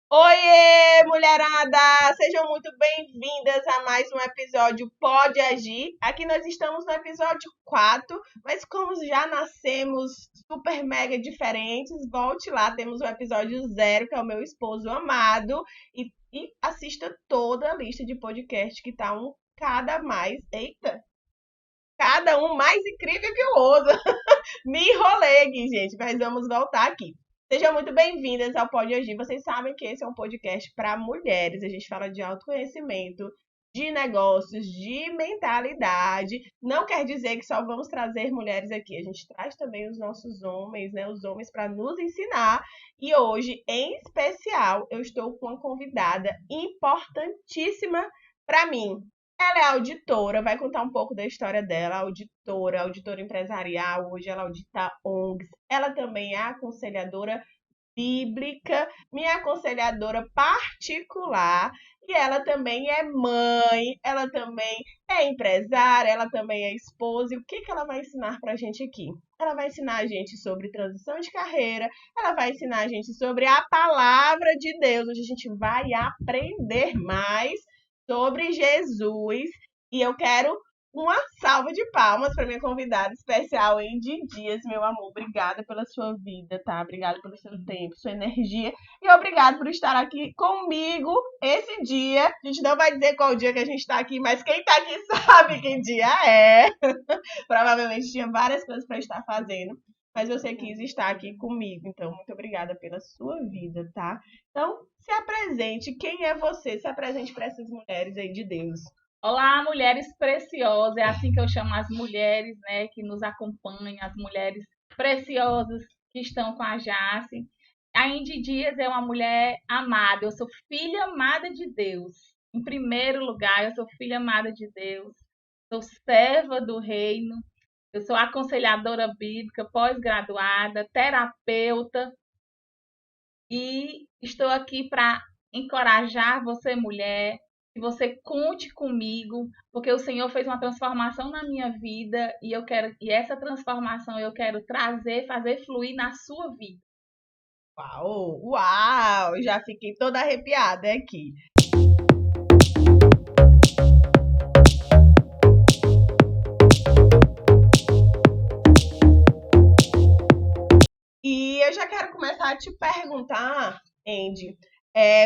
Oiê, mulherada! Sejam muito bem-vindas a mais um episódio Pode Agir. Aqui nós estamos no episódio 4, mas como já nascemos super mega diferentes, volte lá, temos o episódio 0, que é o meu esposo amado, e assista toda a lista de podcast que tá um cada mais, eita, cada um mais incrível que o outro. Me enrolei aqui, gente, mas vamos voltar aqui. Sejam muito bem-vindas ao Pode Agir. Vocês sabem que esse é um podcast para mulheres. A gente fala de autoconhecimento, de negócios, de mentalidade. Não quer dizer que só vamos trazer mulheres aqui. A gente traz também os nossos homens, né? Os homens para nos ensinar. E hoje, em especial, eu estou com uma convidada importantíssima para mim. Ela é auditora, vai contar um pouco da história dela, auditora empresarial, hoje ela audita ONGs. Ela também é aconselhadora bíblica, minha aconselhadora particular, e ela também é mãe, ela também é empresária, ela também é esposa. E o que ela vai ensinar pra gente aqui? Ela vai ensinar a gente sobre transição de carreira, ela vai ensinar a gente sobre a palavra de Deus, hoje a gente vai aprender mais sobre Jesus. E eu quero uma salva de palmas para minha convidada especial, Andy Dias, meu amor. Obrigada pela sua vida, tá? Obrigada pelo seu tempo, sua energia. E obrigado por estar aqui comigo esse dia. A gente não vai dizer qual dia que a gente está aqui, mas quem está aqui sabe que dia é. Provavelmente tinha várias coisas para estar fazendo, mas você quis estar aqui comigo. Então, muito obrigada pela sua vida, tá? Então, se apresente. Quem é você? Se apresente para essas mulheres aí de Deus. Olá, mulheres preciosas, é assim que eu chamo as mulheres, né, que nos acompanham, as mulheres preciosas que estão com a Jace. A Indy Dias é uma mulher amada, eu sou filha amada de Deus. Em primeiro lugar, eu sou filha amada de Deus, sou serva do reino, eu sou aconselhadora bíblica, pós-graduada, terapeuta e estou aqui para encorajar você, mulher, que você conte comigo, porque o Senhor fez uma transformação na minha vida e essa transformação eu quero trazer, fazer fluir na sua vida. Uau, uau, já fiquei toda arrepiada aqui. E eu já quero começar a te perguntar, Andy,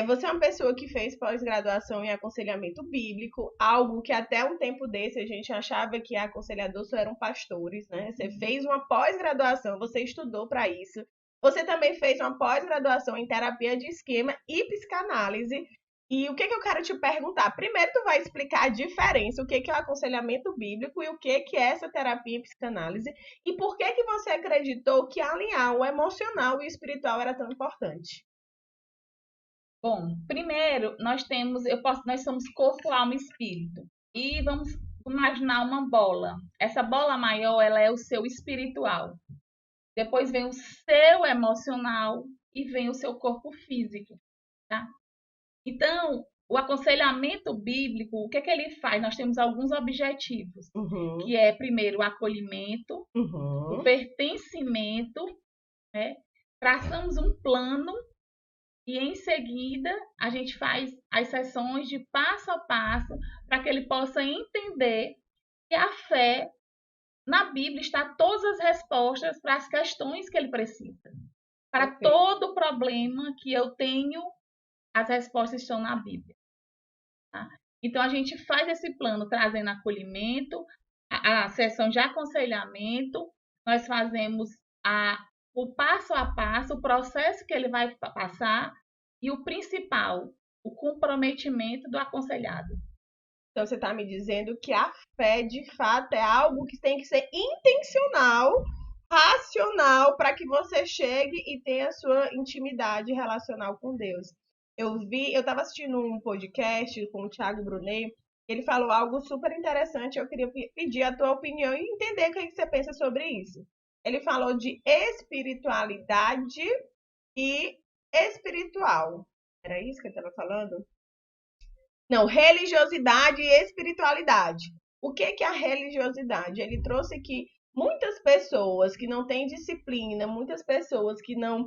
você é uma pessoa que fez pós-graduação em aconselhamento bíblico, algo que até um tempo desse a gente achava que aconselhador só eram pastores, né? Você fez uma pós-graduação, você estudou para isso. Você também fez uma pós-graduação em terapia de esquema e psicanálise. E o que eu quero te perguntar? Primeiro, tu vai explicar a diferença, o que é o aconselhamento bíblico e o que é essa terapia e psicanálise. E por que você acreditou que alinhar o emocional e o espiritual era tão importante? Bom, primeiro nós somos corpo, alma e espírito. E vamos imaginar uma bola. Essa bola maior, ela é o seu espiritual. Depois vem o seu emocional e vem o seu corpo físico, tá? Então, o aconselhamento bíblico, o que é que ele faz? Nós temos alguns objetivos, Uhum, que é primeiro o acolhimento, o uhum. pertencimento, né? Traçamos um plano e em seguida a gente faz as sessões de passo a passo para que ele possa entender que a fé na Bíblia está todas as respostas para as questões que ele precisa. Para Perfeito. todo problema que eu tenho, as respostas estão na Bíblia. Tá? Então, a gente faz esse plano trazendo acolhimento, a sessão de aconselhamento, nós fazemos o passo a passo, o processo que ele vai passar e o principal, o comprometimento do aconselhado. Então você está me dizendo que a fé, de fato, é algo que tem que ser intencional, racional, para que você chegue e tenha a sua intimidade relacional com Deus. Eu estava assistindo um podcast com o Thiago Brunet, ele falou algo super interessante, eu queria pedir a tua opinião e entender o que você pensa sobre isso. Ele falou de espiritualidade e espiritual. Era isso que ele estava falando? Não, religiosidade e espiritualidade. O que é a religiosidade? Ele trouxe que muitas pessoas que não têm disciplina, muitas pessoas que não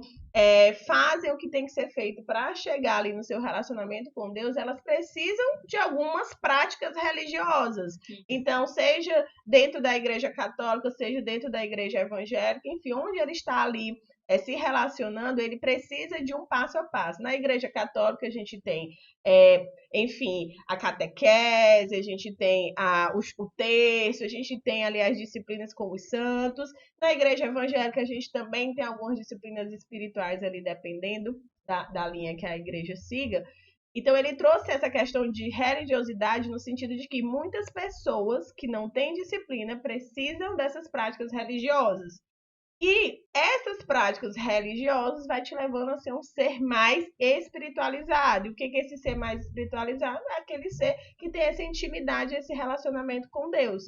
fazem o que tem que ser feito para chegar ali no seu relacionamento com Deus, elas precisam de algumas práticas religiosas. Então, seja dentro da igreja católica, seja dentro da igreja evangélica, enfim, onde ele está ali se relacionando, ele precisa de um passo a passo. Na igreja católica, a gente tem, enfim, a catequese, a gente tem o terço, a gente tem ali as disciplinas com os santos. Na igreja evangélica, a gente também tem algumas disciplinas espirituais ali, dependendo da linha que a igreja siga. Então, ele trouxe essa questão de religiosidade no sentido de que muitas pessoas que não têm disciplina precisam dessas práticas religiosas. E essas práticas religiosas vai te levando a ser um ser mais espiritualizado. E o que é esse ser mais espiritualizado? É aquele ser que tem essa intimidade, esse relacionamento com Deus.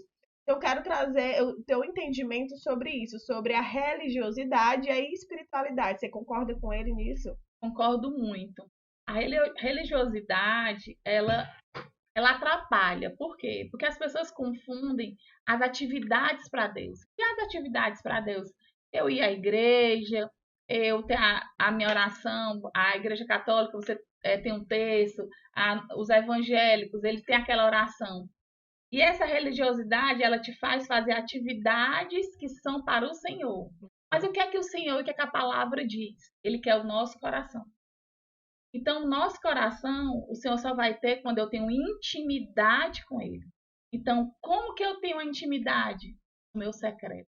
Eu quero trazer o teu entendimento sobre isso, sobre a religiosidade e a espiritualidade. Você concorda com ele nisso? Concordo muito. A religiosidade, ela atrapalha. Por quê? Porque as pessoas confundem as atividades para Deus. E as atividades para Deus? Eu ir à igreja, eu ter a minha oração, a igreja católica, você tem um texto, os evangélicos, eles têm aquela oração. E essa religiosidade, ela te faz fazer atividades que são para o Senhor. Mas o que é que o Senhor, o que é que a palavra diz? Ele quer o nosso coração. Então, o nosso coração, o Senhor só vai ter quando eu tenho intimidade com Ele. Então, como que eu tenho a intimidade? O meu secreto.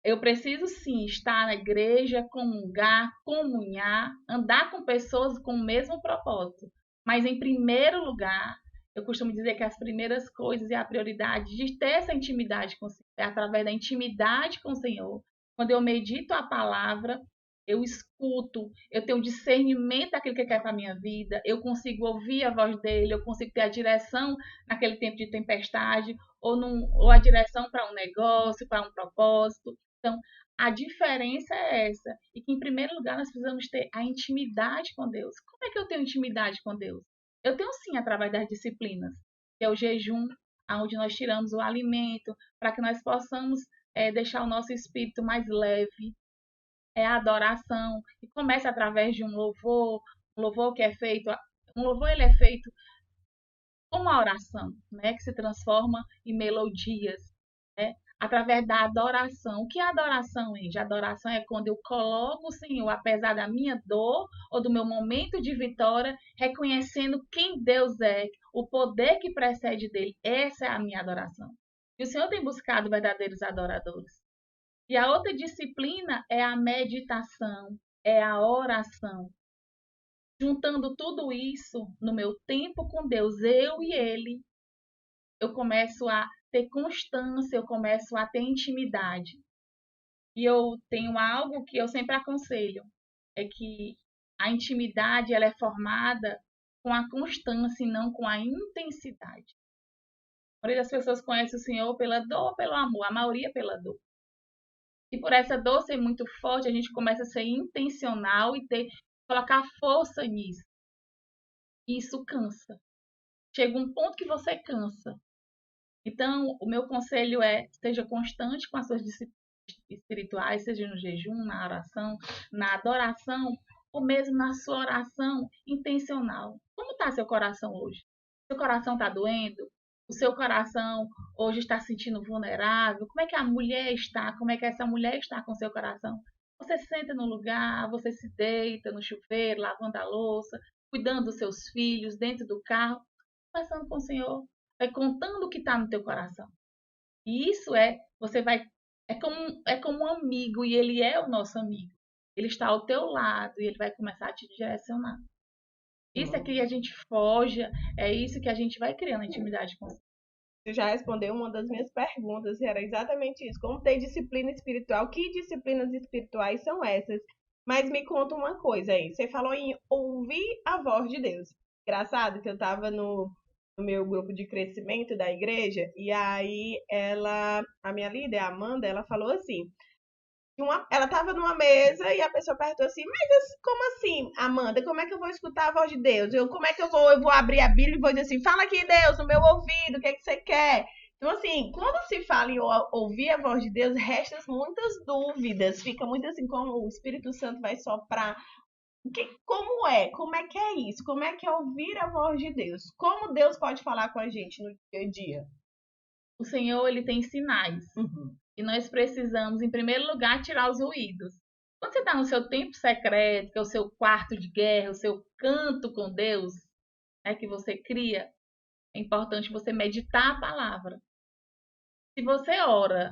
Eu preciso sim estar na igreja, comungar, comunhar, andar com pessoas com o mesmo propósito. Mas em primeiro lugar, eu costumo dizer que as primeiras coisas e a prioridade de ter essa intimidade com o Senhor é através da intimidade com o Senhor. Quando eu medito a palavra, eu escuto, eu tenho discernimento daquilo que ele quer para a minha vida, eu consigo ouvir a voz dele, eu consigo ter a direção naquele tempo de tempestade, ou a direção para um negócio, para um propósito. Então, a diferença é essa. E que, em primeiro lugar, nós precisamos ter a intimidade com Deus. Como é que eu tenho intimidade com Deus? Eu tenho sim através das disciplinas, que é o jejum, onde nós tiramos o alimento, para que nós possamos deixar o nosso espírito mais leve. É a adoração, que começa através de um louvor que é feito, um louvor ele é feito com uma oração, né, que se transforma em melodias, né, através da adoração. O que é adoração, gente? Adoração é quando eu coloco o Senhor, apesar da minha dor ou do meu momento de vitória, reconhecendo quem Deus é, o poder que precede dele. Essa é a minha adoração. E o Senhor tem buscado verdadeiros adoradores. E a outra disciplina é a meditação, é a oração. Juntando tudo isso no meu tempo com Deus, eu e Ele, eu começo a ter constância, eu começo a ter intimidade. E eu tenho algo que eu sempre aconselho, é que a intimidade ela é formada com a constância e não com a intensidade. A maioria das pessoas conhece o Senhor pela dor ou pelo amor, a maioria pela dor. E por essa dor ser muito forte, a gente começa a ser intencional e colocar força nisso. E isso cansa. Chega um ponto que você cansa. Então, o meu conselho é, esteja constante com as suas disciplinas espirituais, seja no jejum, na oração, na adoração, ou mesmo na sua oração intencional. Como está seu coração hoje? Seu coração está doendo? O seu coração hoje está se sentindo vulnerável? Como é que a mulher está? Como é que essa mulher está com seu coração? Você se senta no lugar, você se deita no chuveiro, lavando a louça, cuidando dos seus filhos, dentro do carro, conversando com o Senhor, vai contando o que está no teu coração. E isso é como um amigo, e ele é o nosso amigo. Ele está ao teu lado e ele vai começar a te direcionar. Isso é que a gente foge, é isso que a gente vai criando intimidade com você. Você já respondeu uma das minhas perguntas, e era exatamente isso. Como ter disciplina espiritual? Que disciplinas espirituais são essas? Mas me conta uma coisa aí. Você falou em ouvir a voz de Deus. Engraçado que eu estava no meu grupo de crescimento da igreja, e aí a minha líder, a Amanda, ela falou assim, ela estava numa mesa e a pessoa perguntou assim, mas como assim, Amanda, como é que eu vou escutar a voz de Deus? Como é que eu vou abrir a Bíblia e vou dizer assim, fala aqui, Deus, no meu ouvido, o que é que você quer? Então, assim, quando se fala em ouvir a voz de Deus, restam muitas dúvidas. Fica muito assim, como o Espírito Santo vai soprar. Como é? Como é que é isso? Como é que é ouvir a voz de Deus? Como Deus pode falar com a gente no dia a dia? O Senhor, ele tem sinais. Uhum. E nós precisamos, em primeiro lugar, tirar os ruídos. Quando você está no seu tempo secreto, que é o seu quarto de guerra, o seu canto com Deus, que você cria, é importante você meditar a palavra. Se você ora,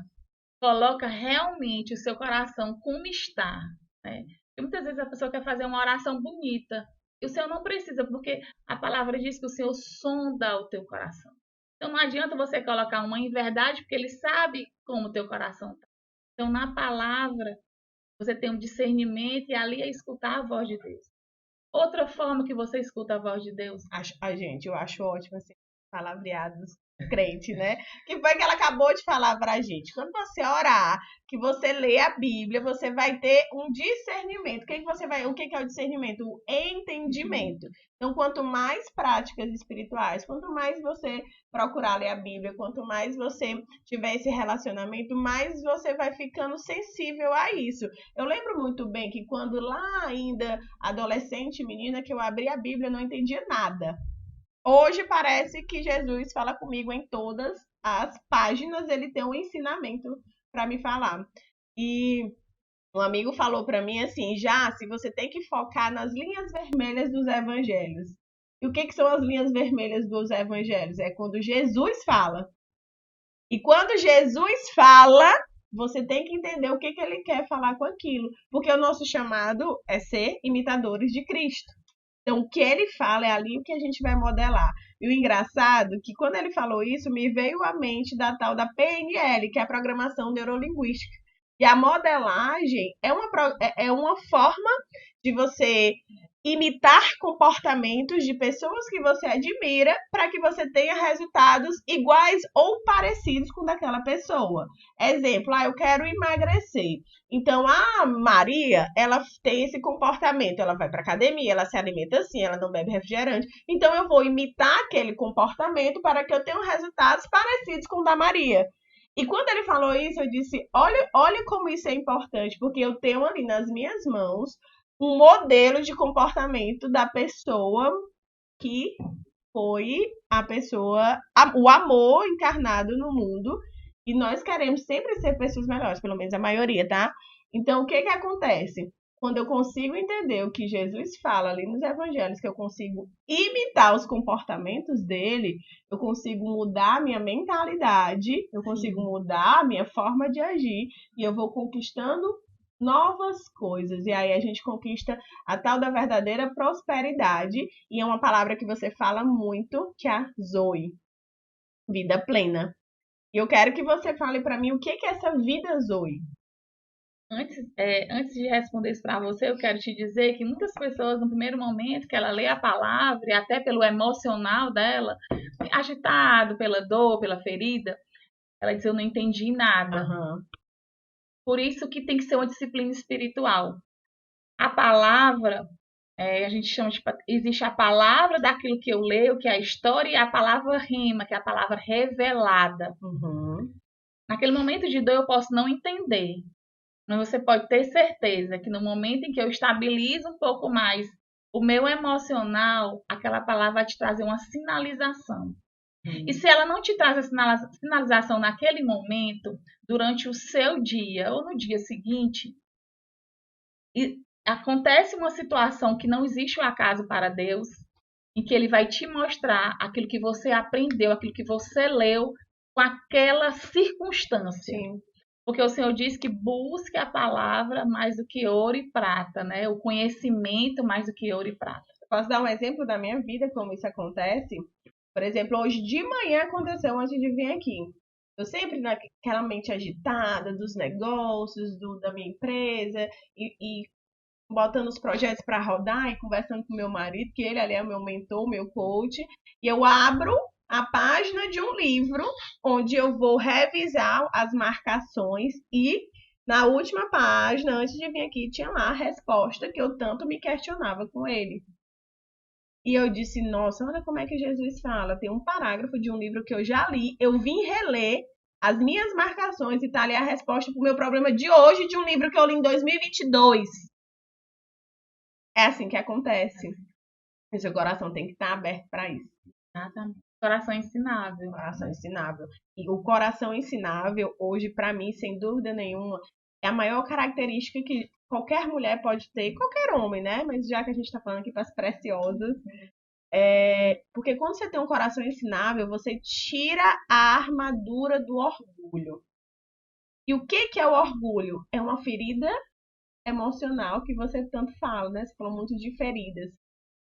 coloca realmente o seu coração como está, né? E muitas vezes a pessoa quer fazer uma oração bonita. E o Senhor não precisa, porque a palavra diz que o Senhor sonda o teu coração. Então não adianta você colocar uma em verdade, porque Ele sabe como o teu coração está. Então na palavra, você tem um discernimento e ali é escutar a voz de Deus. Outra forma que você escuta a voz de Deus. Eu acho ótimo assim, palavreados crente, né? Que foi que ela acabou de falar pra gente. Quando você orar, que você lê a Bíblia, você vai ter um discernimento. O que é o discernimento? O entendimento. Então, quanto mais práticas espirituais, quanto mais você procurar ler a Bíblia, quanto mais você tiver esse relacionamento, mais você vai ficando sensível a isso. Eu lembro muito bem que quando lá ainda adolescente, menina, que eu abri a Bíblia, eu não entendia nada. Hoje parece que Jesus fala comigo em todas as páginas, ele tem um ensinamento para me falar. E um amigo falou para mim assim, se você tem que focar nas linhas vermelhas dos evangelhos. E o que são as linhas vermelhas dos evangelhos? É quando Jesus fala. E quando Jesus fala, você tem que entender o que ele quer falar com aquilo. Porque o nosso chamado é ser imitadores de Cristo. Então, o que ele fala é ali o que a gente vai modelar. E o engraçado é que quando ele falou isso, me veio à mente da tal da PNL, que é a Programação Neurolinguística. E a modelagem é uma forma de você imitar comportamentos de pessoas que você admira para que você tenha resultados iguais ou parecidos com daquela pessoa. Exemplo, eu quero emagrecer. Então, a Maria, ela tem esse comportamento. Ela vai para academia, ela se alimenta assim, ela não bebe refrigerante. Então, eu vou imitar aquele comportamento para que eu tenha resultados parecidos com o da Maria. E quando ele falou isso, eu disse, olha como isso é importante, porque eu tenho ali nas minhas mãos um modelo de comportamento da pessoa que foi o amor encarnado no mundo, e nós queremos sempre ser pessoas melhores, pelo menos a maioria, tá? Então, o que acontece? Quando eu consigo entender o que Jesus fala ali nos evangelhos, que eu consigo imitar os comportamentos dele, eu consigo mudar a minha mentalidade, eu consigo mudar a minha forma de agir, e eu vou conquistando novas coisas. E aí a gente conquista a tal da verdadeira prosperidade. E é uma palavra que você fala muito, que é a Zoe, vida plena. E eu quero que você fale para mim o que é essa vida Zoe. Antes de responder isso para você, eu quero te dizer que muitas pessoas, no primeiro momento que ela lê a palavra, e até pelo emocional dela, agitado pela dor, pela ferida, ela diz, eu não entendi nada. Uhum. Por isso que tem que ser uma disciplina espiritual. A palavra, a gente chama de... Existe a palavra daquilo que eu leio, que é a história, e a palavra rima, que é a palavra revelada. Uhum. Naquele momento de dor eu posso não entender, mas você pode ter certeza que no momento em que eu estabilizo um pouco mais o meu emocional, aquela palavra vai te trazer uma sinalização. E se ela não te traz a sinalização naquele momento, durante o seu dia ou no dia seguinte, acontece uma situação que não existe o acaso para Deus, em que Ele vai te mostrar aquilo que você aprendeu, aquilo que você leu com aquela circunstância. Sim. Porque o Senhor diz que busque a palavra mais do que ouro e prata, né? O conhecimento mais do que ouro e prata. Posso dar um exemplo da minha vida, como isso acontece? Por exemplo, hoje de manhã aconteceu antes de vir aqui. Eu sempre naquela mente agitada dos negócios, da minha empresa, e botando os projetos para rodar e conversando com meu marido, que ele ali é meu mentor, meu coach, e eu abro a página de um livro onde eu vou revisar as marcações e na última página, antes de vir aqui, tinha lá a resposta que eu tanto me questionava com ele. E eu disse, nossa, olha como é que Jesus fala. Tem um parágrafo de um livro que eu já li, eu vim reler as minhas marcações e tá ali a resposta pro meu problema de hoje, de um livro que eu li em 2022. É assim que acontece. E seu coração tem que estar aberto para isso. Exatamente. Coração ensinável. Coração ensinável. E o coração ensinável, hoje, para mim, sem dúvida nenhuma, é a maior característica que qualquer mulher pode ter, qualquer homem, né? Mas já que a gente está falando aqui para as preciosas, porque quando você tem um coração ensinável, você tira a armadura do orgulho. E o que é o orgulho? É uma ferida emocional que você tanto fala, né? Você falou muito de feridas.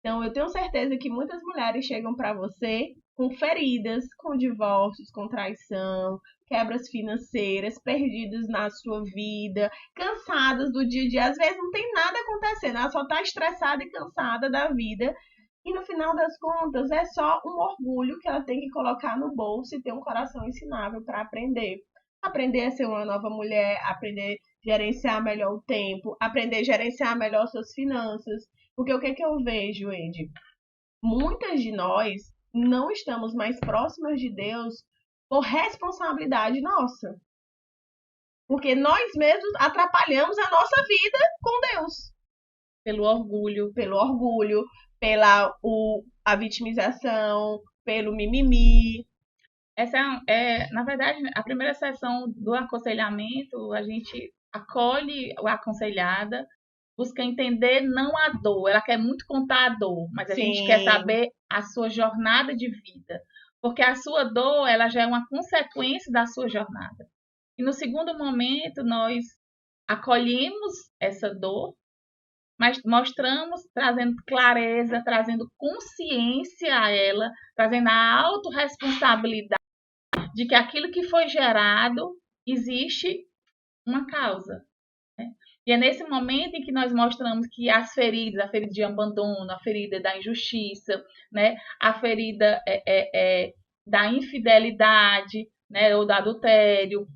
Então, eu tenho certeza que muitas mulheres chegam para você com feridas, com divórcios, com traição, quebras financeiras, perdidas na sua vida, cansadas do dia a dia. Às vezes não tem nada acontecendo, ela só está estressada e cansada da vida. E no final das contas, é só um orgulho que ela tem que colocar no bolso e ter um coração ensinável para aprender. Aprender a ser uma nova mulher, aprender a gerenciar melhor o tempo, aprender a gerenciar melhor suas finanças. Porque o que que eu vejo, Ed? Muitas de nós não estamos mais próximas de Deus por responsabilidade nossa. Porque nós mesmos atrapalhamos a nossa vida com Deus. Pelo orgulho. Pelo orgulho, pela a vitimização, pelo mimimi. Essa na verdade, a primeira sessão do aconselhamento, a gente acolhe a aconselhada, busca entender não a dor. Ela quer muito contar a dor, mas a gente quer saber a sua jornada de vida. Porque a sua dor, ela já é uma consequência da sua jornada. E no segundo momento, nós acolhemos essa dor, mas mostramos, trazendo clareza, trazendo consciência a ela, trazendo a autorresponsabilidade de que aquilo que foi gerado existe uma causa. Né? E é nesse momento em que nós mostramos que as feridas, a ferida de abandono, a ferida da injustiça, né? A ferida da infidelidade, né? Ou do adultério,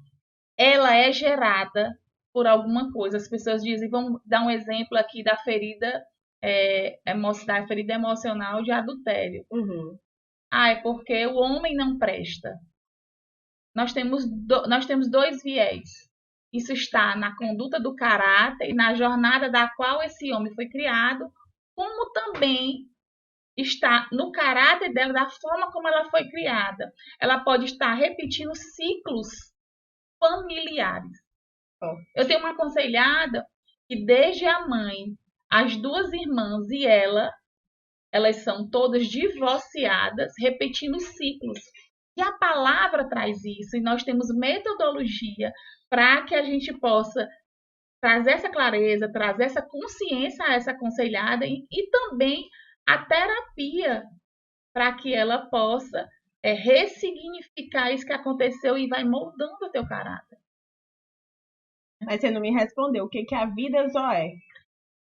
ela é gerada por alguma coisa. As pessoas dizem, vamos dar um exemplo aqui da ferida, da ferida emocional de adultério. Uhum. É porque o homem não presta. Nós temos dois viés. Isso está na conduta do caráter e na jornada da qual esse homem foi criado, como também está no caráter dela, da forma como ela foi criada. Ela pode estar repetindo ciclos familiares. Eu tenho uma aconselhada que desde a mãe, as duas irmãs e elas são todas divorciadas, repetindo ciclos. E a palavra traz isso, e nós temos metodologia para que a gente possa trazer essa clareza, trazer essa consciência a essa aconselhada e também a terapia para que ela possa ressignificar isso que aconteceu e vai moldando o teu caráter. Mas você não me respondeu. O que é a vida Zoé?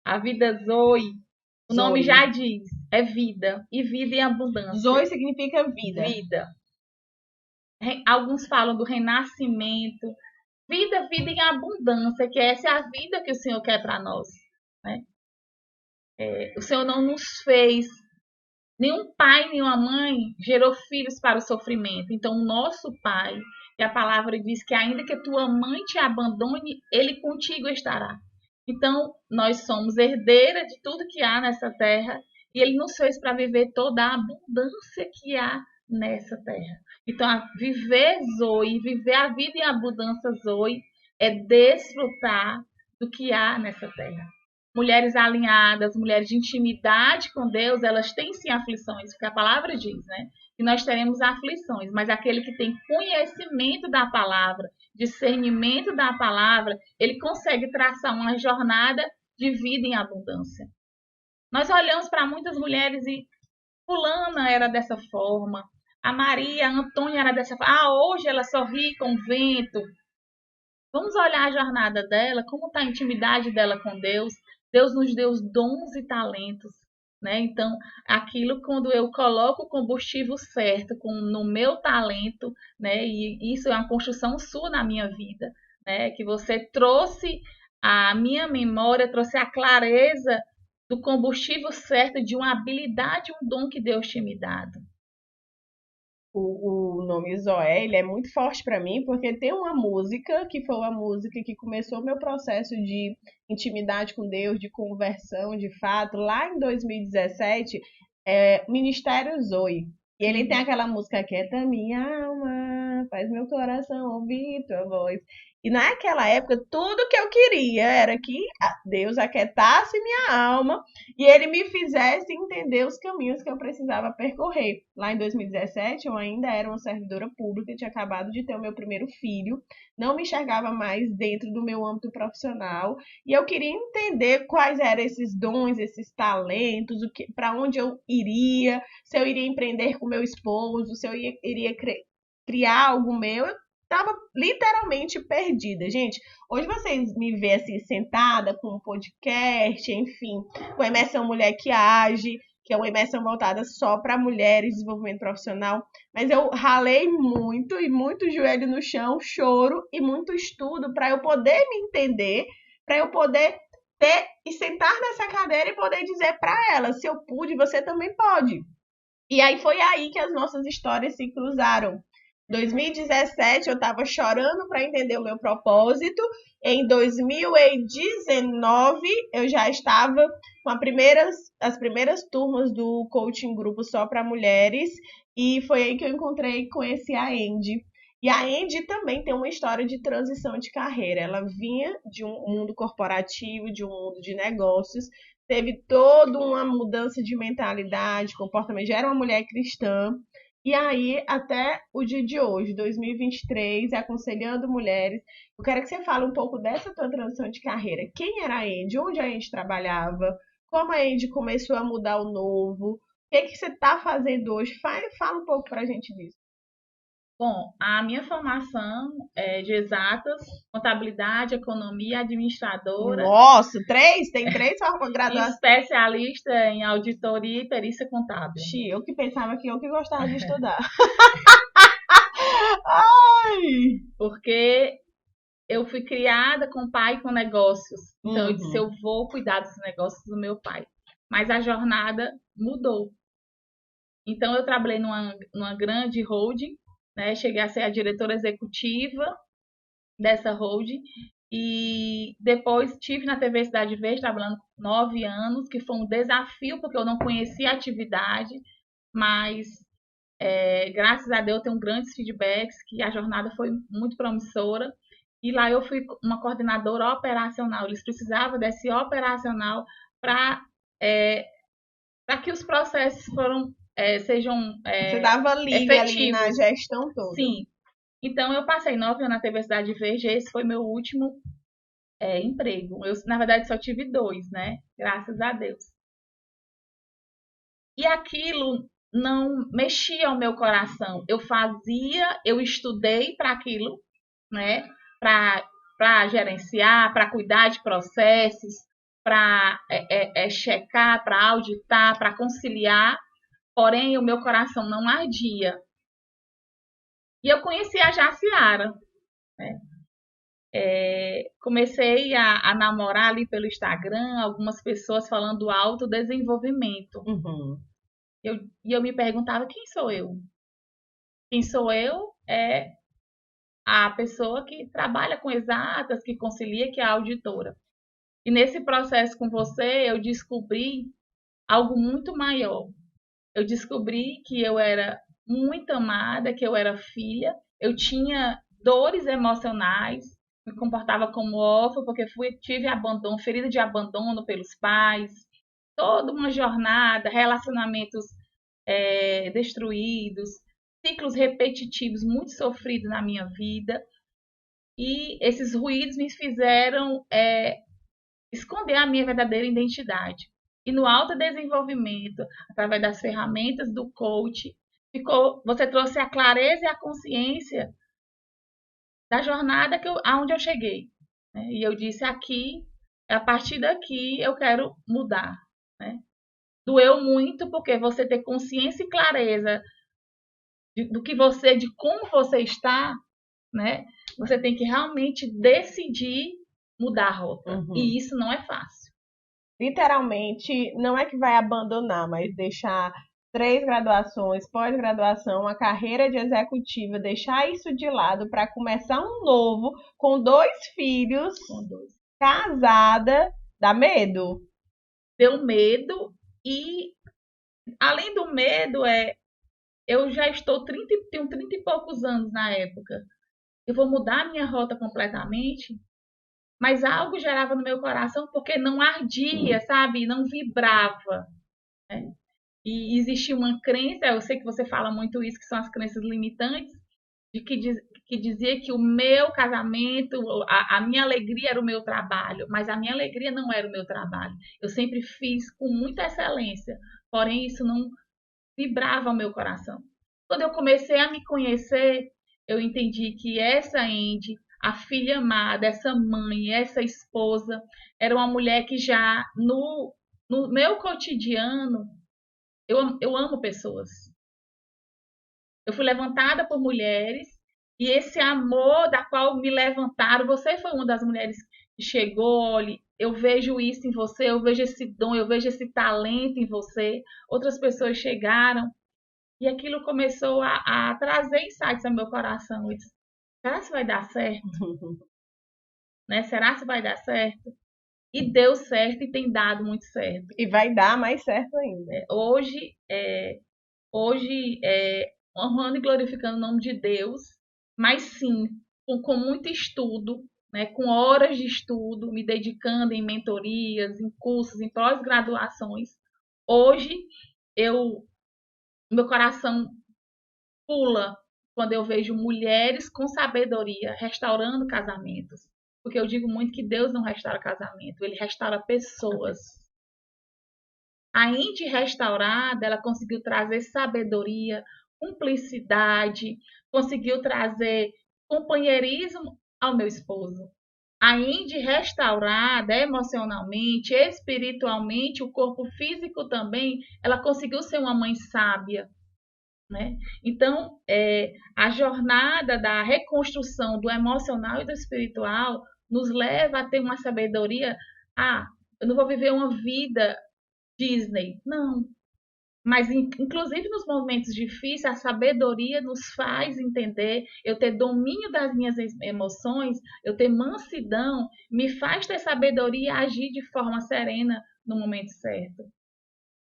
A vida Zoe, o nome já diz, é vida. E vida em abundância. Zoe significa vida. Vida. Alguns falam do renascimento. Vida em abundância, que essa é a vida que o Senhor quer para nós. Né? O Senhor não nos fez, nenhum pai, nenhuma mãe gerou filhos para o sofrimento. Então, o nosso Pai, e a palavra diz que ainda que a tua mãe te abandone, Ele contigo estará. Então, nós somos herdeiras de tudo que há nessa terra e Ele nos fez para viver toda a abundância que há nessa terra. Então, viver Zoe, viver a vida em abundância Zoe, é desfrutar do que há nessa terra. Mulheres alinhadas, mulheres de intimidade com Deus, elas têm sim aflições, porque a palavra diz, né? Que nós teremos aflições, mas aquele que tem conhecimento da palavra, discernimento da palavra, ele consegue traçar uma jornada de vida em abundância. Nós olhamos para muitas mulheres e fulana era dessa forma, a Maria, a Antônia era dessa forma, hoje ela sorri com o vento. Vamos olhar a jornada dela, como está a intimidade dela com Deus. Deus nos deu dons e talentos, né? Então, aquilo quando eu coloco o combustível certo no meu talento, né? E isso é uma construção sua na minha vida, né? Que você trouxe a minha memória, trouxe a clareza do combustível certo de uma habilidade, um dom que Deus tinha me dado. O nome Zoé, ele é muito forte para mim, porque tem uma música que foi uma música que começou o meu processo de intimidade com Deus, de conversão, de fato, lá em 2017, Ministério Zoe. E ele tem aquela música Quieta minha alma, faz meu coração ouvir tua voz. E naquela época, tudo que eu queria era que Deus aquietasse minha alma e ele me fizesse entender os caminhos que eu precisava percorrer. Lá em 2017, eu ainda era uma servidora pública, tinha acabado de ter o meu primeiro filho, não me enxergava mais dentro do meu âmbito profissional e eu queria entender quais eram esses dons, esses talentos, para onde eu iria, se eu iria empreender com meu esposo, se eu iria criar algo meu. Eu estava literalmente perdida. Gente, hoje vocês me vê assim, sentada com um podcast, enfim, com a Imersão Mulher que Age, que é uma imersão voltada só para mulheres, desenvolvimento profissional. Mas eu ralei muito e muito joelho no chão, choro e muito estudo para eu poder me entender, para eu poder ter e sentar nessa cadeira e poder dizer para ela, se eu pude, você também pode. E aí foi aí que as nossas histórias se cruzaram. 2017 eu estava chorando para entender o meu propósito. Em 2019 eu já estava com as primeiras turmas do coaching grupo só para mulheres e foi aí que eu conheci a Andy. E a Andy também tem uma história de transição de carreira. Ela vinha de um mundo corporativo, de um mundo de negócios, teve toda uma mudança de mentalidade, comportamento. Já era uma mulher cristã. E aí, até o dia de hoje, 2023, aconselhando mulheres, eu quero que você fale um pouco dessa tua transição de carreira. Quem era a Andy? Onde a Andy trabalhava? Como a Andy começou a mudar o novo? O que você está fazendo hoje? Fala um pouco para a gente disso. Bom, a minha formação é de exatas, contabilidade, economia, administradora. Nossa, tem três graduações. Especialista em auditoria e perícia contábil. Eu que pensava que eu que gostava de estudar. Ai! Porque eu fui criada com o pai com negócios. Então eu disse, eu vou cuidar dos negócios do meu pai. Mas a jornada mudou. Então eu trabalhei numa grande holding, né? Cheguei a ser a diretora executiva dessa holding e depois estive na TV Cidade Verde trabalhando 9 anos, que foi um desafio porque eu não conhecia a atividade, mas graças a Deus eu tenho grandes feedbacks, que a jornada foi muito promissora e lá eu fui uma coordenadora operacional. Eles precisavam desse operacional para que os processos sejam Você dava liga ali na gestão toda. Sim. Então, eu passei 9 anos na TV Cidade Verde, esse foi meu último emprego. Eu, na verdade, só tive 2, né? Graças a Deus. E aquilo não mexia o meu coração. Eu estudei para aquilo, né? Para gerenciar, para cuidar de processos, para checar, para auditar, para conciliar. Porém, o meu coração não ardia. E eu conheci a Jaciara, né? Comecei a namorar ali pelo Instagram, algumas pessoas falando do autodesenvolvimento. E eu me perguntava, quem sou eu? Quem sou eu é a pessoa que trabalha com exatas, que concilia, que é a auditora. E nesse processo com você, eu descobri algo muito maior. Eu descobri que eu era muito amada, que eu era filha, eu tinha dores emocionais, me comportava como órfã, porque tive abandono, ferida de abandono pelos pais, toda uma jornada, relacionamentos destruídos, ciclos repetitivos muito sofridos na minha vida. E esses ruídos me fizeram esconder a minha verdadeira identidade. E no autodesenvolvimento, através das ferramentas do coach, você trouxe a clareza e a consciência da jornada aonde eu cheguei. Né? E eu disse aqui, a partir daqui eu quero mudar. Né? Doeu muito porque você ter consciência e clareza de como você está, né? Você tem que realmente decidir mudar a rota. E isso não é fácil. literalmente, não é que vai abandonar, mas deixar 3 graduações, pós-graduação, uma carreira de executiva, deixar isso de lado para começar um novo com 2 filhos, casada, dá medo. Deu medo e, além do medo, eu já tenho 30 e poucos anos na época. Eu vou mudar minha rota completamente, mas algo gerava no meu coração porque não ardia, sabe? Não vibrava, né? E existia uma crença, eu sei que você fala muito isso, que são as crenças limitantes, que dizia que o meu casamento, a minha alegria era o meu trabalho, mas a minha alegria não era o meu trabalho. Eu sempre fiz com muita excelência, porém isso não vibrava ao meu coração. Quando eu comecei a me conhecer, eu entendi que essa Andy, a filha amada, essa mãe, essa esposa, era uma mulher que já no meu cotidiano, eu amo pessoas. Eu fui levantada por mulheres e esse amor da qual me levantaram, você foi uma das mulheres que chegou, olha, eu vejo isso em você, eu vejo esse dom, eu vejo esse talento em você. Outras pessoas chegaram e aquilo começou a trazer insights ao meu coração. Eu disse, será que vai dar certo? Né? Será que vai dar certo? E deu certo e tem dado muito certo. E vai dar mais certo ainda. Hoje honrando e glorificando o nome de Deus, mas sim, com muito estudo, né, com horas de estudo, me dedicando em mentorias, em cursos, em pós-graduações. Hoje, meu coração pula quando eu vejo mulheres com sabedoria restaurando casamentos. Porque eu digo muito que Deus não restaura casamento, Ele restaura pessoas. A Indy restaurada, ela conseguiu trazer sabedoria, cumplicidade, conseguiu trazer companheirismo ao meu esposo. A Indy restaurada emocionalmente, espiritualmente, o corpo físico também, ela conseguiu ser uma mãe sábia, né? Então, a jornada da reconstrução do emocional e do espiritual nos leva a ter uma sabedoria. Eu não vou viver uma vida Disney, não. Mas, inclusive nos momentos difíceis, a sabedoria nos faz entender, eu ter domínio das minhas emoções, eu ter mansidão, me faz ter sabedoria e agir de forma serena no momento certo.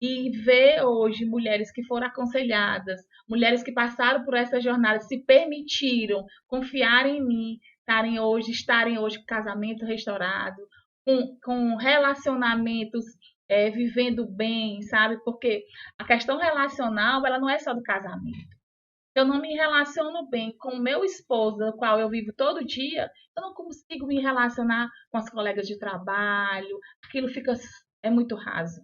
E ver hoje mulheres que foram aconselhadas, mulheres que passaram por essa jornada, se permitiram confiar em mim, estarem hoje com casamento restaurado, com relacionamentos vivendo bem, sabe? Porque a questão relacional, ela não é só do casamento. Se eu não me relaciono bem com o meu esposo, no qual eu vivo todo dia, eu não consigo me relacionar com as colegas de trabalho, aquilo é muito raso.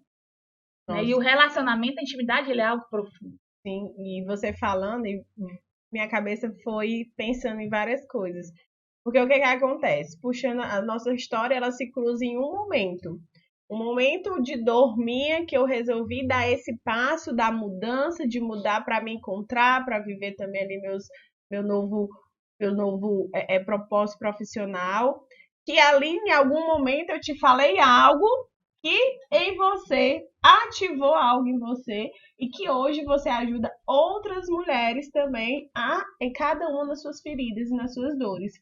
Né? E o relacionamento, a intimidade, ele é algo profundo. Sim, e você falando, minha cabeça foi pensando em várias coisas. Porque o que acontece? Puxando a nossa história, ela se cruza em um momento. Um momento de dor minha que eu resolvi dar esse passo da mudança, de mudar para me encontrar, para viver também ali meu novo propósito profissional. Que ali, em algum momento, eu te falei algo que em você ativou algo em você e que hoje você ajuda outras mulheres também em cada uma das suas feridas e nas suas dores.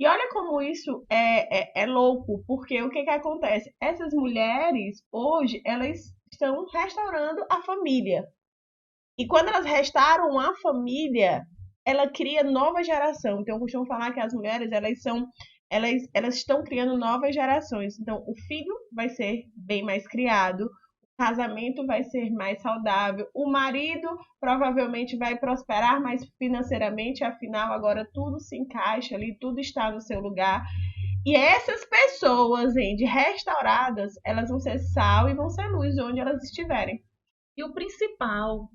E olha como isso é louco, porque o que acontece? Essas mulheres, hoje, elas estão restaurando a família. E quando elas restauram a família, ela cria nova geração. Então, eu costumo falar que as mulheres, elas estão criando novas gerações. Então, o filho vai ser bem mais criado, o casamento vai ser mais saudável, o marido provavelmente vai prosperar mais financeiramente, afinal, agora tudo se encaixa ali, tudo está no seu lugar. E essas pessoas, de restauradas, elas vão ser sal e vão ser luz onde elas estiverem. E o principal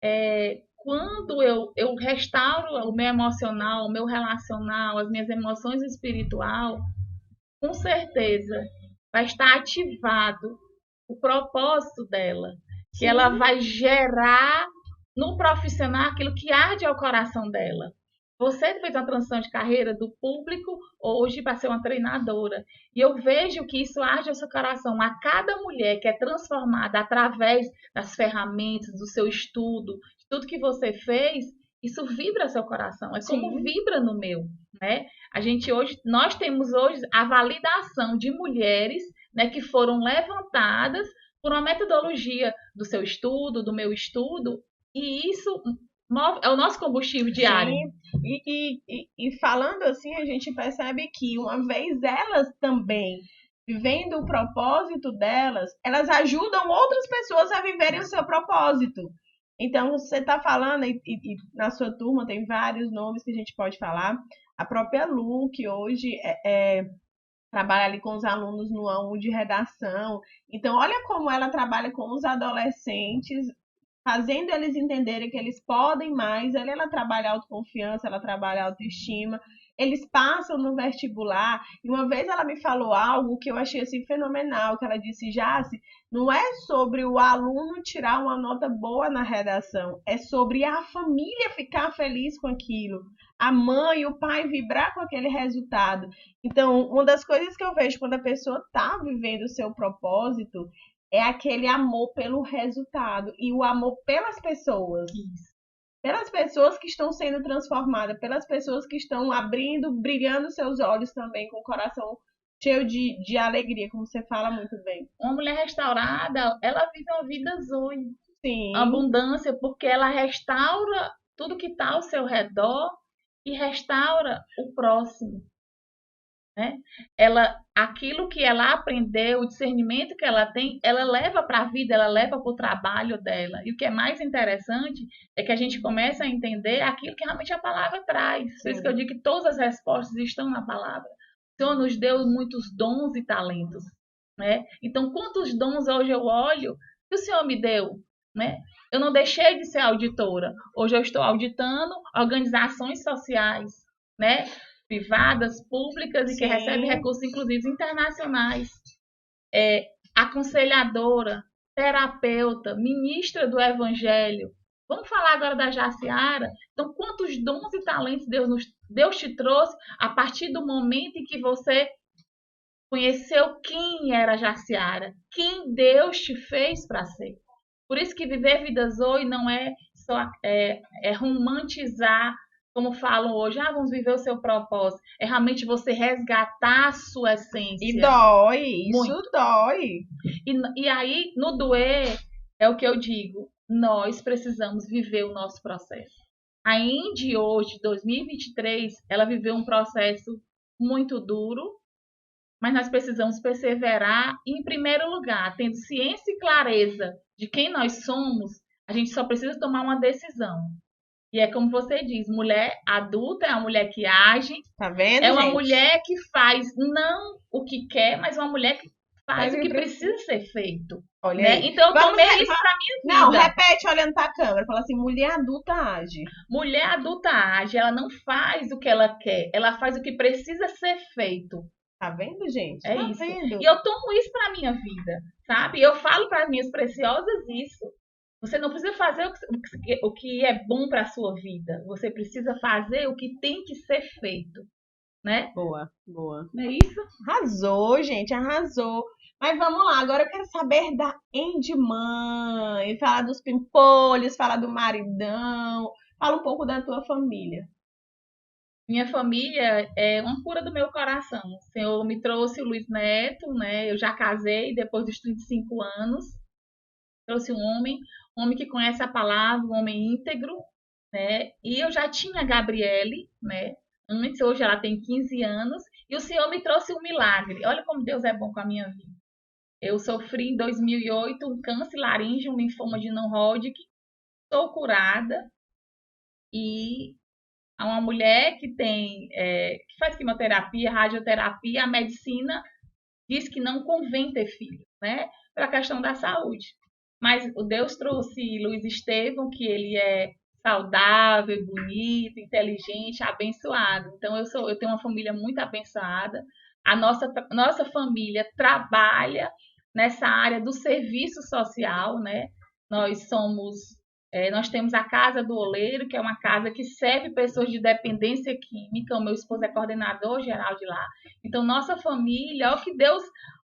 é quando eu restauro o meu emocional, o meu relacional, as minhas emoções espiritual, com certeza vai estar ativado o propósito dela, que ela vai gerar no profissional aquilo que arde ao coração dela. Você fez uma transição de carreira do público hoje para ser uma treinadora. E eu vejo que isso arde ao seu coração. A cada mulher que é transformada através das ferramentas, do seu estudo, de tudo que você fez, isso vibra seu coração. É como Sim. vibra no meu, né? Nós temos hoje a validação de mulheres, né, que foram levantadas por uma metodologia do seu estudo, do meu estudo, e isso é o nosso combustível diário. Sim. E falando assim, a gente percebe que uma vez elas também vivendo o propósito delas, elas ajudam outras pessoas a viverem o seu propósito. Então, você está falando, e na sua turma tem vários nomes que a gente pode falar. A própria Lu, que hoje trabalha ali com os alunos no A1 de redação. Então, olha como ela trabalha com os adolescentes, fazendo eles entenderem que eles podem mais. Ela trabalha autoconfiança, ela trabalha autoestima. Eles passam no vestibular. E uma vez ela me falou algo que eu achei assim fenomenal, que ela disse: Jace, não é sobre o aluno tirar uma nota boa na redação, é sobre a família ficar feliz com aquilo, a mãe e o pai vibrar com aquele resultado. Então, uma das coisas que eu vejo quando a pessoa está vivendo o seu propósito é aquele amor pelo resultado e o amor pelas pessoas. Isso. Pelas pessoas que estão sendo transformadas, pelas pessoas que estão abrindo, brilhando seus olhos também, com o coração cheio de alegria, como você fala muito bem. Uma mulher restaurada, ela vive uma vida zoe, Sim. abundância, porque ela restaura tudo que está ao seu redor e restaura o próximo. Né? Aquilo que ela aprendeu, o discernimento que ela tem, ela leva para a vida, ela leva para o trabalho dela. E o que é mais interessante é que a gente começa a entender aquilo que realmente a palavra traz. Por isso que eu digo que todas as respostas estão na palavra. O Senhor nos deu muitos dons e talentos. Né? Então, quantos dons hoje eu olho que o Senhor me deu? Né? Eu não deixei de ser auditora. Hoje eu estou auditando organizações sociais, né? Privadas, públicas e que recebem recursos, inclusive internacionais. Aconselhadora, terapeuta, ministra do Evangelho. Vamos falar agora da Jaciara? Então, quantos dons e talentos Deus te trouxe a partir do momento em que você conheceu quem era a Jaciara, quem Deus te fez para ser. Por isso que viver vida zoe não é só romantizar, como falam hoje, vamos viver o seu propósito. É realmente você resgatar a sua essência. E dói, muito. Isso dói. E aí, no doer, é o que eu digo, nós precisamos viver o nosso processo. A Indy hoje, 2023, ela viveu um processo muito duro, mas nós precisamos perseverar e, em primeiro lugar, tendo ciência e clareza de quem nós somos, a gente só precisa tomar uma decisão. E é como você diz, mulher adulta é uma mulher que age. Tá vendo, é uma gente? mulher que faz não o que quer, mas uma mulher que faz o que precisa ser feito. Olha né? aí. Então eu tomei isso pra minha vida. Não, repete olhando pra câmera. Fala assim, mulher adulta age. Mulher adulta age, ela não faz o que ela quer, ela faz o que precisa ser feito. Tá vendo, gente? É tá isso. Vendo? E eu tomo isso pra minha vida, sabe? Eu falo para as minhas preciosas isso. Você não precisa fazer o que é bom para a sua vida. Você precisa fazer o que tem que ser feito, né? Boa, boa. Não é isso? Arrasou, gente, arrasou. Mas vamos lá, agora eu quero saber da Indy mãe. Falar dos pimpolhos, falar do maridão. Fala um pouco da tua família. Minha família é uma cura do meu coração. O Senhor me trouxe o Luiz Neto, né? Eu já casei depois dos 35 anos. Trouxe um homem que conhece a palavra, um homem íntegro, né? E eu já tinha a Gabriele, né? Antes, hoje ela tem 15 anos, e o Senhor me trouxe um milagre. Olha como Deus é bom com a minha vida. Eu sofri em 2008 um câncer laríngeo, um linfoma de não-Hodgkin, estou curada, e há uma mulher que que faz quimioterapia, radioterapia, a medicina diz que não convém ter filho, né? Pela questão da saúde. Mas o Deus trouxe Luiz Estevão, que ele é saudável, bonito, inteligente, abençoado. Então eu tenho uma família muito abençoada. A nossa família trabalha nessa área do serviço social, né? Nós somos Nós temos a Casa do Oleiro, que é uma casa que serve pessoas de dependência química. O meu esposo é coordenador geral de lá. Então, nossa família, olha que Deus,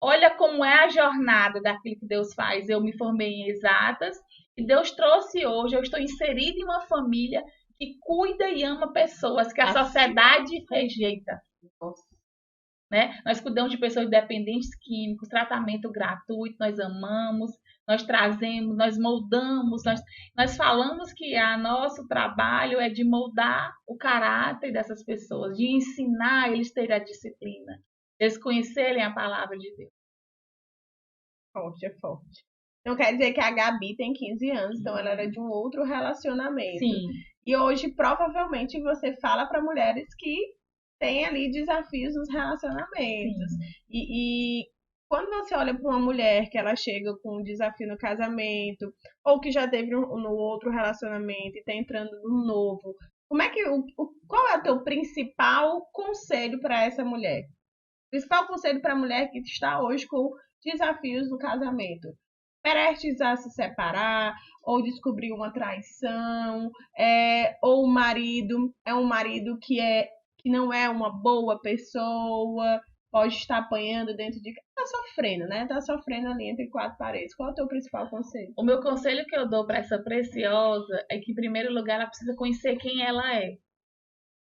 olha como é a jornada daquilo que Deus faz. Eu me formei em exatas e Deus trouxe hoje, eu estou inserida em uma família que cuida e ama pessoas que a sociedade rejeita. Né? Nós cuidamos de pessoas dependentes químicos, tratamento gratuito, nós amamos, nós trazemos, nós moldamos, nós falamos que nosso trabalho é de moldar o caráter dessas pessoas, de ensinar eles a terem a disciplina, eles conhecerem a palavra de Deus. Forte, é forte. Então quer dizer que a Gabi tem 15 anos, então ela era de um outro relacionamento. Sim. E hoje, provavelmente, você fala para mulheres que têm ali desafios nos relacionamentos. E quando você olha para uma mulher que ela chega com um desafio no casamento, ou que já teve no outro relacionamento e está entrando no novo, como é que qual é o teu principal conselho para essa mulher? O principal conselho para a mulher que está hoje com desafios no casamento? Prestes a se separar, ou descobrir uma traição, ou o marido é um marido que não é uma boa pessoa, pode estar apanhando dentro de casa, tá sofrendo, né? Tá sofrendo ali entre quatro paredes. Qual é o teu principal conselho? O meu conselho que eu dou para essa preciosa é que, em primeiro lugar, ela precisa conhecer quem ela é.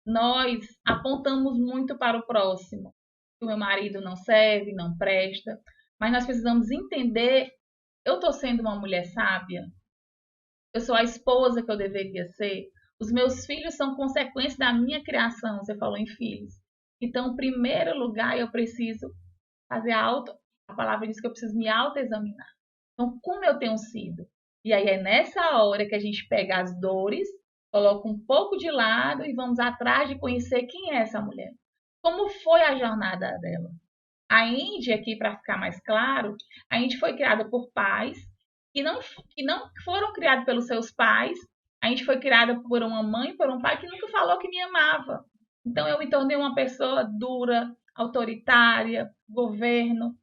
Nós apontamos muito para o próximo. O meu marido não serve, não presta, mas nós precisamos entender. Eu estou sendo uma mulher sábia? Eu sou a esposa que eu deveria ser? Os meus filhos são consequência da minha criação, você falou em filhos. Então, em primeiro lugar, eu preciso fazer a palavra diz que eu preciso me autoexaminar. Então, como eu tenho sido? E aí é nessa hora que a gente pega as dores, coloca um pouco de lado e vamos atrás de conhecer quem é essa mulher. Como foi a jornada dela? A Índia, aqui para ficar mais claro, a Índia foi criada por pais que não foram criados pelos seus pais. A gente foi criada por uma mãe, por um pai que nunca falou que me amava. Então eu me tornei uma pessoa dura, autoritária, governo,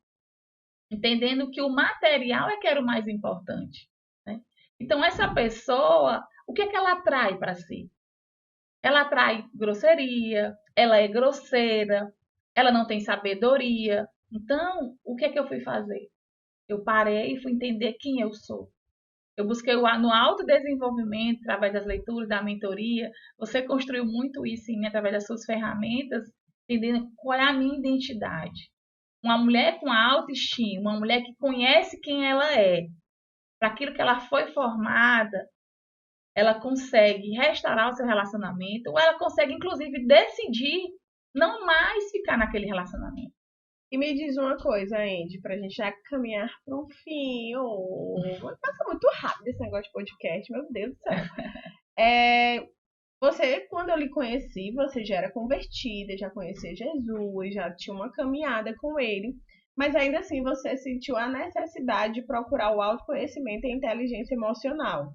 entendendo que o material é que era o mais importante. Né? Então essa pessoa, o que é que ela atrai para si? Ela atrai grosseria, ela é grosseira, ela não tem sabedoria. Então, o que é que eu fui fazer? Eu parei e fui entender quem eu sou. Eu busquei no autodesenvolvimento, através das leituras, da mentoria. Você construiu muito isso em mim, através das suas ferramentas, entendendo qual é a minha identidade. Uma mulher com autoestima, uma mulher que conhece quem ela é, para aquilo que ela foi formada, ela consegue restaurar o seu relacionamento, ou ela consegue, inclusive, decidir não mais ficar naquele relacionamento. E me diz uma coisa, Andy, pra gente já caminhar para um fim. Passa muito rápido esse negócio de podcast, meu Deus do céu. Você, quando eu lhe conheci, você já era convertida, já conhecia Jesus, já tinha uma caminhada com ele, mas ainda assim você sentiu a necessidade de procurar o autoconhecimento e a inteligência emocional.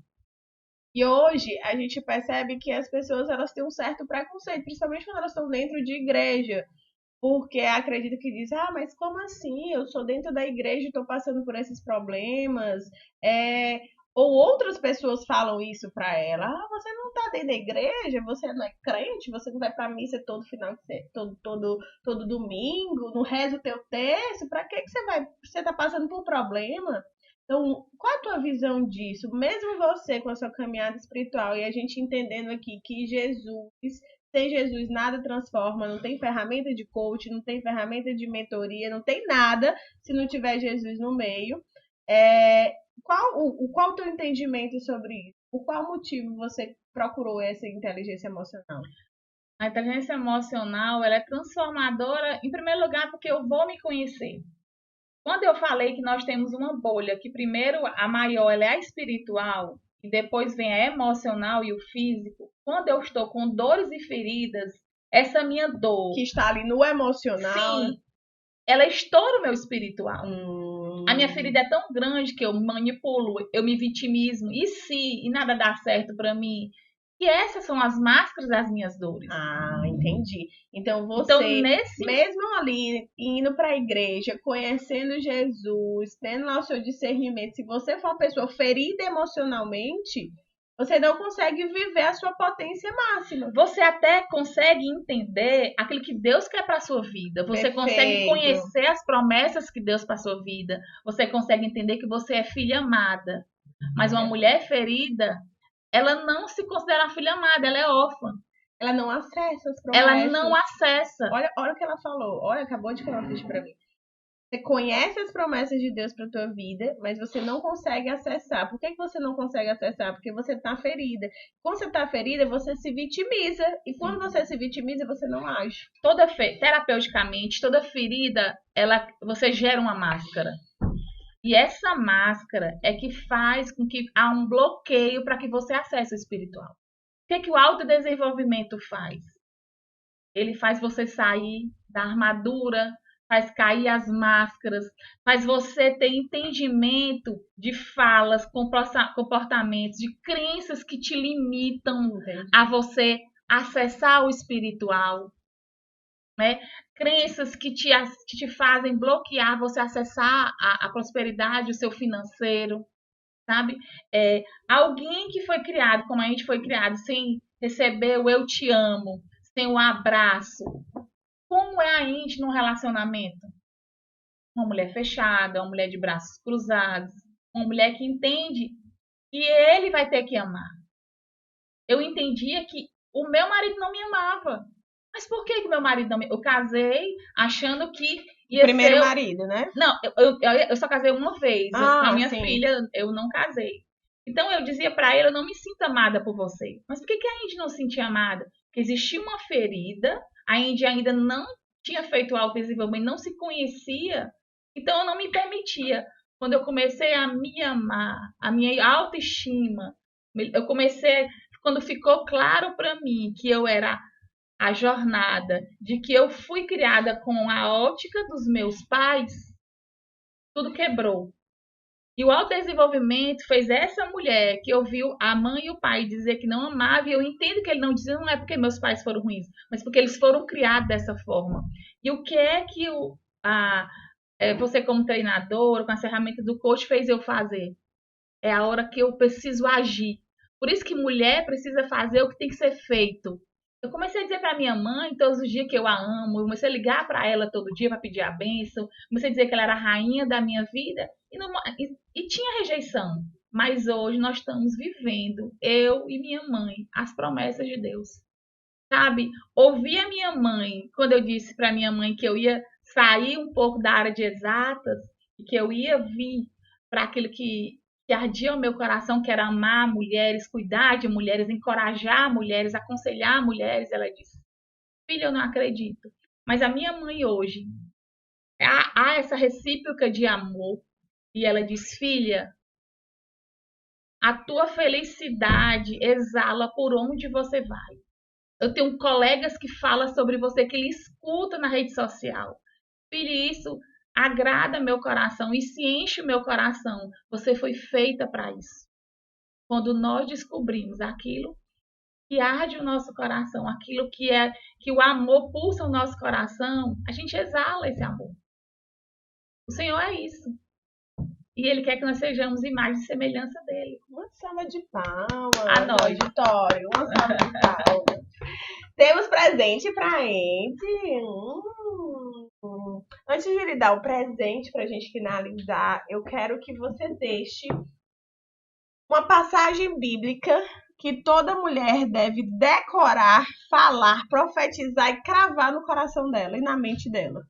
E hoje a gente percebe que as pessoas elas têm um certo preconceito, principalmente quando elas estão dentro de igreja, porque acredita que diz, mas como assim? Eu sou dentro da igreja e estou passando por esses problemas. Ou outras pessoas falam isso para ela. Você não está dentro da igreja, você não é crente, você não vai para missa todo final de todo domingo, não reza o teu terço, para que você está passando por problema? Então, qual é a tua visão disso? Mesmo você com a sua caminhada espiritual e a gente entendendo aqui que sem Jesus nada transforma, não tem ferramenta de coach, não tem ferramenta de mentoria, não tem nada se não tiver Jesus no meio. Qual o teu entendimento sobre isso? Por qual motivo você procurou essa inteligência emocional? A inteligência emocional ela é transformadora, em primeiro lugar, porque eu vou me conhecer. Quando eu falei que nós temos uma bolha, que primeiro a maior ela é a espiritual, e depois vem a emocional e o físico, quando eu estou com dores e feridas, essa minha dor... Que está ali no emocional. Sim, ela estoura o meu espiritual. A minha ferida é tão grande que eu manipulo, eu me vitimizo, e nada dá certo para mim? E essas são as máscaras das minhas dores. Entendi. Então você, mesmo ali, indo para a igreja, conhecendo Jesus, tendo lá o seu discernimento, se você for uma pessoa ferida emocionalmente, Você não consegue viver a sua potência máxima. Você até consegue entender aquilo que Deus quer para a sua vida. Você consegue conhecer as promessas que Deus para a sua vida. Você consegue entender que você é filha amada. Mas uma mulher ferida, ela não se considera filha amada, ela é órfã. Ela não acessa as promessas. Ela não acessa. Olha o que ela falou. Olha, acabou de falar isso pra mim. Você conhece as promessas de Deus para tua vida, mas você não consegue acessar. Por que você não consegue acessar? Porque você está ferida. Quando você está ferida, você se vitimiza. E quando você se vitimiza, você não age. Terapeuticamente, toda ferida, você gera uma máscara. E essa máscara é que faz com que há um bloqueio para que você acesse o espiritual. O que o autodesenvolvimento faz? Ele faz você sair da armadura, faz cair as máscaras, faz você ter entendimento de falas, comportamentos, de crenças que te limitam a você acessar o espiritual, né? Crenças que te fazem bloquear você acessar a prosperidade, o seu financeiro, sabe? Alguém que foi criado como a gente foi criado, sem receber o eu te amo, sem o abraço. Como é a gente num relacionamento? Uma mulher fechada, uma mulher de braços cruzados, uma mulher que entende que ele vai ter que amar. Eu entendia que o meu marido não me amava. Mas por que meu marido não me... Eu casei achando que ia primeiro ser... marido, né? Não, eu só casei uma vez. Com a minha filha, eu não casei. Então eu dizia pra ele, eu não me sinto amada por você. Mas por que a gente não se sentia amada? Porque existia uma ferida, a Índia ainda não tinha feito autodesenvolvimento, não se conhecia, então eu não me permitia. Quando eu comecei a me amar, a minha autoestima, eu comecei, quando ficou claro para mim que eu era a jornada, de que eu fui criada com a ótica dos meus pais, tudo quebrou. E o autodesenvolvimento fez essa mulher que ouviu a mãe e o pai dizer que não amava, e eu entendo que ele não dizia, não é porque meus pais foram ruins, mas porque eles foram criados dessa forma. E o que é que você como treinador, com as ferramentas do coach, fez eu fazer? É a hora que eu preciso agir. Por isso que mulher precisa fazer o que tem que ser feito. Eu comecei a dizer para minha mãe todos os dias que eu a amo, eu comecei a ligar para ela todo dia para pedir a bênção, comecei a dizer que ela era a rainha da minha vida e tinha rejeição. Mas hoje nós estamos vivendo, eu e minha mãe, as promessas de Deus. Sabe? Ouvi a minha mãe, quando eu disse para minha mãe que eu ia sair um pouco da área de exatas e que eu ia vir para aquilo que ardia o meu coração, que era amar mulheres, cuidar de mulheres, encorajar mulheres, aconselhar mulheres, ela disse, filha, eu não acredito. Mas a minha mãe hoje, há essa recíproca de amor, e ela diz, filha, a tua felicidade exala por onde você vai. Eu tenho colegas que falam sobre você, que ele escuta na rede social. Filha, isso agrada meu coração e se enche o meu coração. Você foi feita para isso. Quando nós descobrimos aquilo que arde o nosso coração, aquilo que o amor pulsa o nosso coração, a gente exala esse amor. O Senhor é isso. E Ele quer que nós sejamos imagem e semelhança dele. Uma salva de palmas. A nós. Auditório, uma salva de palmas. Temos presente pra gente. Antes de lhe dar o presente pra gente finalizar, eu quero que você deixe uma passagem bíblica que toda mulher deve decorar, falar, profetizar e cravar no coração dela e na mente dela.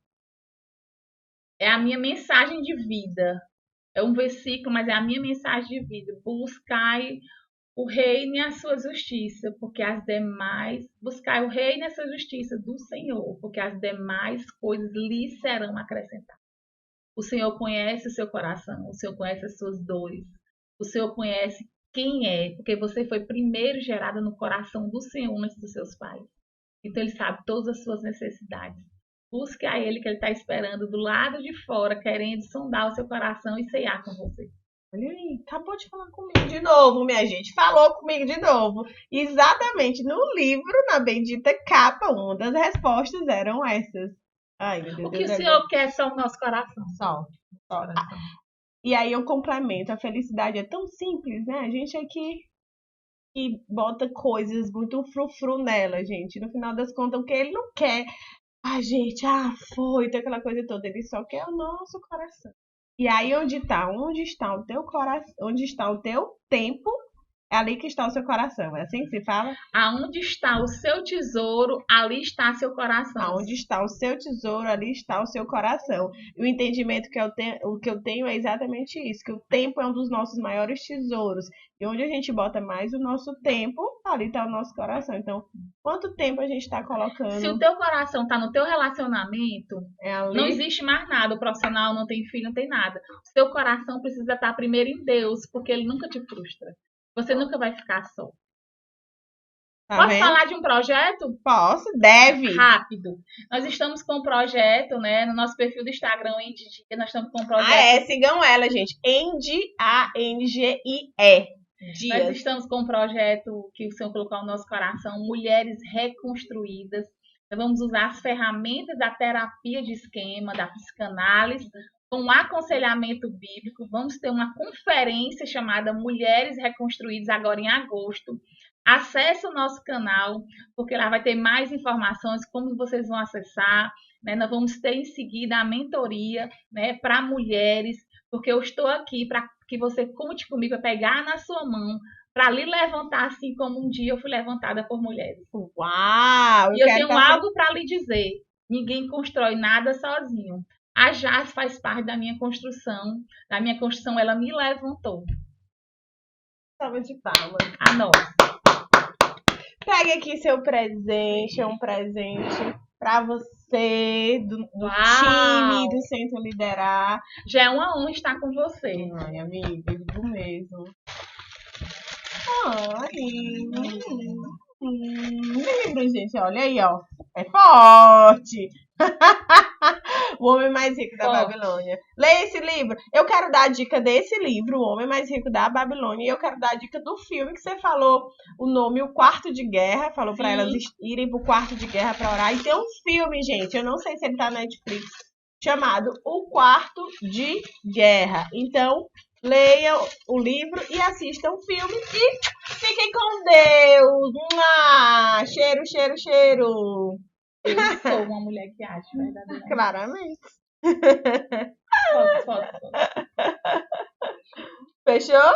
É a minha mensagem de vida. É um versículo, mas é a minha mensagem de vida. Buscai o reino e a sua justiça, porque as demais... Buscai o reino e a sua justiça do Senhor, porque as demais coisas lhe serão acrescentadas. O Senhor conhece o seu coração, o Senhor conhece as suas dores, o Senhor conhece quem é, porque você foi primeiro gerada no coração do Senhor antes dos seus pais. Então Ele sabe todas as suas necessidades. Busque a Ele, que Ele está esperando do lado de fora, querendo sondar o seu coração e ceiar com você. Olha aí, acabou de falar comigo de novo, minha gente. Falou comigo de novo. Exatamente no livro, na bendita capa, uma das respostas eram essas. Ai, meu Deus. O que o Senhor quer só o nosso coração. Só. E aí eu complemento. A felicidade é tão simples, né? A gente aqui que bota coisas muito frufru nela, gente. No final das contas, o que ele não quer, a gente, foi, tem aquela coisa toda. Ele só quer o nosso coração. E aí, onde tá? Onde está o teu coração? Onde está o teu tempo? É ali que está o seu coração. É assim que se fala? Aonde está o seu tesouro, ali está seu coração. Aonde está o seu tesouro, ali está o seu coração. E o entendimento que o que eu tenho é exatamente isso, que o tempo é um dos nossos maiores tesouros. E onde a gente bota mais o nosso tempo, ali está o nosso coração. Então, quanto tempo a gente está colocando? Se o teu coração está no teu relacionamento, ali... não existe mais nada. O profissional não tem filho, não tem nada. O seu coração precisa estar primeiro em Deus, porque ele nunca te frustra. Você nunca vai ficar só. Tá Posso vendo? falar de um projeto? Posso, deve. Rápido. Nós estamos com um projeto, né? No nosso perfil do Instagram, Angie, nós estamos com um projeto. Sigam ela, gente. Angie, A-N-G-I-E. Nós estamos com um projeto que o Senhor colocou no nosso coração, Mulheres Reconstruídas. Nós vamos usar as ferramentas da terapia de esquema, da psicanálise, com um aconselhamento bíblico. Vamos ter uma conferência chamada Mulheres Reconstruídas agora em agosto. Acesse o nosso canal, porque lá vai ter mais informações, como vocês vão acessar. Né? Nós vamos ter em seguida a mentoria, né, para mulheres, porque eu estou aqui para que você conte comigo, para pegar na sua mão, para lhe levantar assim como um dia eu fui levantada por mulheres. Uau! E eu tenho algo para lhe dizer. Ninguém constrói nada sozinho. A Jaz faz parte da minha construção. Da minha construção, ela me levantou. Salva de palmas. A nós. Pegue aqui seu presente. É um presente para você, do time do Centro Liderar. Já é uma honra estar com você. Ai, amiga, digo mesmo. Ai, livro, gente, olha aí, ó. É forte. O Homem Mais Rico da Babilônia. Leia esse livro. Eu quero dar a dica desse livro, O Homem Mais Rico da Babilônia. E eu quero dar a dica do filme que você falou o nome, O Quarto de Guerra. Falou para elas irem pro Quarto de Guerra para orar. E tem um filme, gente. Eu não sei se ele tá na Netflix. Chamado O Quarto de Guerra. Então, leiam o livro e assistam o filme. E fiquem com Deus. Cheiro, cheiro, cheiro. Eu sou uma mulher que acha, verdadeiramente. Claramente. Foto. Fechou?